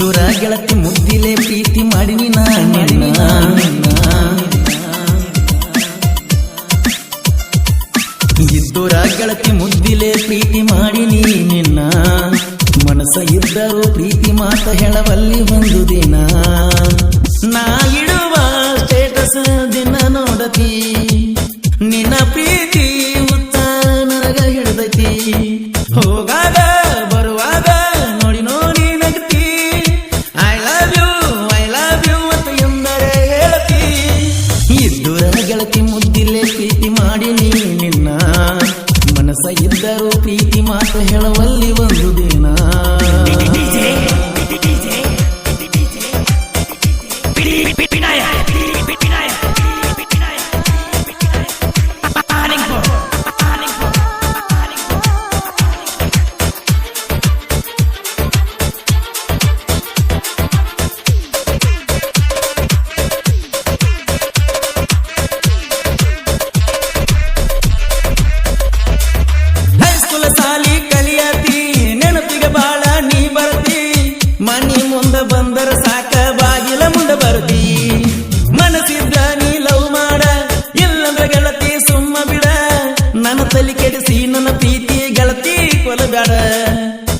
ಇದ್ದೂರ ಗೆಳತಿ ಮುದ್ದಿಲೆ ಪ್ರೀತಿ ಮಾಡಿನಿ ಇದ್ದೂರ ಗೆಳತಿ ಮುದ್ದಿಲೆ ಪ್ರೀತಿ ಮಾಡಿನಿ ನಿನ್ನ ಮನಸ್ಸ ಇದ್ದರೂ ಪ್ರೀತಿ ಮಾತ ಹೇಳವಲ್ಲಿ ಒಂದು ದಿನ ನಾ ಇಡುವ ಸ್ಟೇಟಸ್ ದಿನ ನೋಡತಿ ನಿನ್ನ ಪ್ರೀತಿ ಉತ್ತ ನನಗ ಹಿಡ್ದೈತಿ ಹೋಗಾಗ ಬರುವಾಗ ನೋಡಿ ನೋಡಿ ನಗತಿ ಐ ಲವ್ ಯು ಅಂತ ಎಂದರೆ ಹೇಳತಿ ಇದ್ದೂರ ಗೆಳತಿ ಮುದ್ದಿಲೆ ಪ್ರೀತಿ ಮಾಡಿನಿ ನಿನ್ನ ಮನಸ್ಸ ಇದ್ದರೂ ಪ್ರೀತಿ ಮಾತು ಹೇಳುವಲ್ಲಿ ಒಂದು ದಿನ ಬಂದರ ಸಾಕ ಬಾಗಿಲ ಮುಂದೆ ಬರ್ತಿ ಮನಸ್ಸಿದ್ದ ನೀ ಲವ್ ಮಾಡ ಇಲ್ಲಂದ್ರ ಗೆಳತಿ ಸುಮ್ಮ ಬಿಡ ನನ್ನ ತಲೆ ಕೆಡಿಸಿ ನನ್ನ ಪ್ರೀತಿ ಗೆಳತಿ ಕೊಲಬೇಡ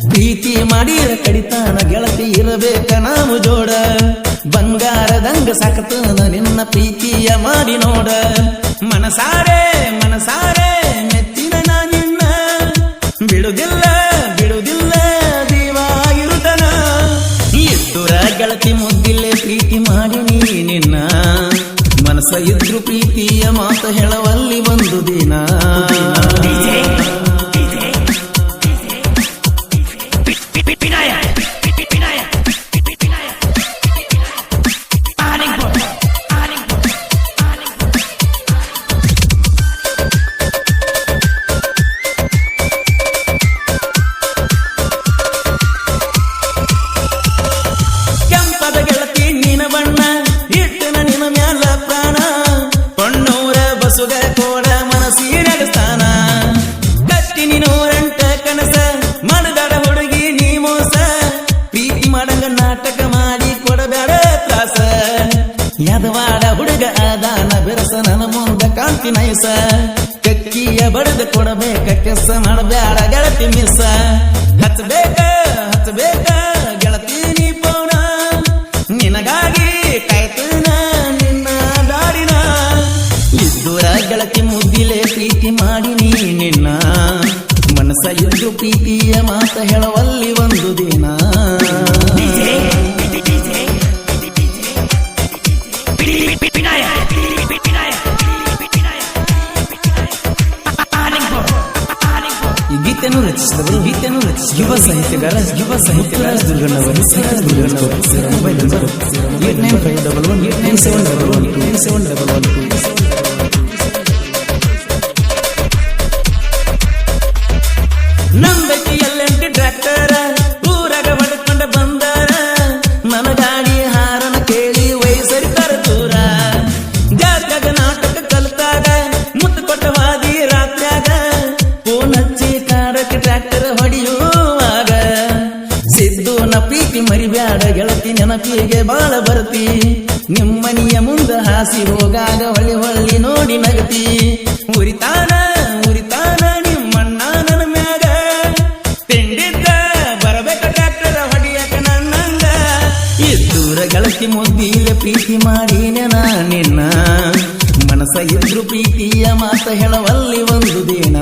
ಪ್ರೀತಿ ಮಾಡಿರ ಕಡಿತಾನ ಗೆಳತಿ ಇರಬೇಕ ನಾವು ಜೋಡ ಬಂಗಾರದಂಗ ಸಾಕತನ ನಿನ್ನ ಪ್ರೀತಿಯ ಮಾಡಿ ನೋಡ ಮನಸಾರೆ ಮೆಚ್ಚಿನ ನಾ ನಿನ್ನ ಬಿಡುದಿಲ್ಲ ದೇವಾಗಿರುತ್ತನ ಇದ್ದೂರ ಗೆಳತಿ ಮುದ್ದಿಲೆ ಪ್ರೀತಿ ಮಾಡಿನಿ ನಿನ್ನ ಮನಸ್ಸ ಇದ್ರು ಪ್ರೀತಿಯ ಮಾತು ಹೇಳವಲ್ಲಿ ಒಂದು ದಿನ ನಾಟಕ ಮಾಡಿ ಕೊಡಬೇಡ ತ್ರಾಸ ಯದವಾಡ ಹುಡುಗ ಆದಾನ ಬೆರಸ ನನ್ನ ಮುಂದ ಕಾಂತಿ ನೈಸ ಕಕ್ಕಿಯ ಬಡದ ಕೊಡಬೇಕ ಕೆಸ ಮಾಡಬೇಡ ಗೆಳತಿ ಮಿಸ ಹಚ್ಚಬೇಕ ಗೆಳತಿ ನೀ ಪೌನ ನಿನಗಾಗಿ ಕಾಯ್ತನ ನಿನ್ನ ದಾರಿನ ಇದ್ದೂರ ಗೆಳತಿ ಮುದ್ದಿಲೆ ಪ್ರೀತಿ ಮಾಡಿನಿ ನಿನ್ನ ಮನಸ್ಸ ಇದ್ದು ಪ್ರೀತಿಯ ಮಾತ ಹೇಳವಲ್ಲಿ ಒಂದು ದಿನ ಈ ಗೀತೆಯನ್ನು ರಚಿಸಿದವರು ಯುವ ಸಾಹಿತ್ಯಗಾರ ದುರ್ಗಣ್ಣವರು ಮೊಬೈಲ್ ನಂಬರ್ 8951187111 ನಂಬೈತಿ ಎಲ್ಲೆಂಟಿ ಟ್ರ್ಯಾಕ್ಟರ ಊರಾಗ ಹೊಡ್ಕೊಂಡ ಬಂದಾರ ನನ್ನ ಗಾಡಿ ಹಾರನ ಕೇಳಿ ವಯಸ್ಸರಿತಾರ ದೂರ ಜಾತ್ಯಾಗ ನಾಟಕ ಕಲ್ತಾಗ ಮುತ್ತು ಕೊಟ್ಟವಾದಿ ರಾತ್ರ್ಯಾಗ ಫೋನ್ ಹಚ್ಚಿ ಕಾಡಕ್ಕೆ ಟ್ರ್ಯಾಕ್ಟರ್ ಹೊಡೆಯುವಾಗ ಸಿದ್ದು ನ ಪ್ರೀತಿ ಮರಿಬ್ಯಾಡ ಗೆಳತಿ ನೆನಪಿಗೆ ಬಾಳ ಬರ್ತಿ ನಿಮ್ಮನಿಯ ಮುಂದ ಹಾಸಿ ಹೋಗಾಗ ಹೊಳ್ಳಿ ನೋಡಿ ನಗತಿ ಉರಿತಾನ ನಿಮ್ಮಣ್ಣ ನನ್ನ ಮ್ಯಾಗ ತಿಂಡಿದ್ದ ಬರಬೇಕ ಟ್ರ್ಯಾಕ್ಟರ್ ಹೊಡಿಯಕ ನನ್ನಂಗ ಇದ್ದೂರ ಗೆಳತಿ ಮುದ್ದಿಲೆ ಪ್ರೀತಿ ಮಾಡಿನ ನಿನ್ನ ಮನಸ್ಸ ಇದ್ರು ಪ್ರೀತಿಯ ಮಾತ ಹೇಳವಲ್ಲಿ ಒಂದು ದಿನ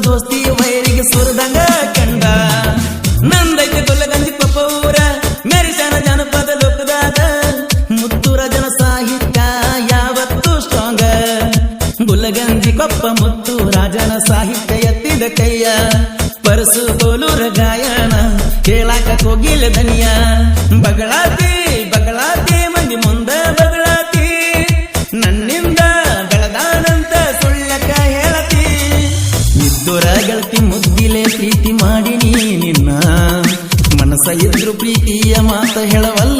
ದೋಸ್ತಿ ವೈರಿಗೆ ಸುರದಂಗ ಕಂಡ ನಂದೈತೆ ಗೊಲ್ಲಗಂಜಿ ಪಪ್ಪೂರ ಮೆರಿಸನ ಜನಪದ ಲೋಕದಾಗ ಮುತ್ತೂರ ಜನ ಸಾಹಿತ್ಯ ಯಾವತ್ತೂ ಸ್ಟ್ರಾಂಗ ಗುಲ್ಲಗಂಜಿ ಕೊಪ್ಪ ಮುತ್ತು ರಾಜನ ಸಾಹಿತ್ಯ ಎತ್ತಿದ ಕೈಯ ಪರಸು ಕೋಲೂರ ಗಾಯನ ಕೇಳಾಕ ಕೋಗಿಲ ದನಿಯ ಬಗಳಾತಿ ಮಂದಿ ಮುಂದೆ ಮುದ್ದೋರ ಗೆಳತಿ ಮುದ್ದಿಲೆ ಪ್ರೀತಿ ಮಾಡಿನಿ ನಿನ್ನ ಮನಸ್ಸ ಇದ್ರು ಪ್ರೀತಿಯ ಮಾತ ಹೇಳವಲ್ಲ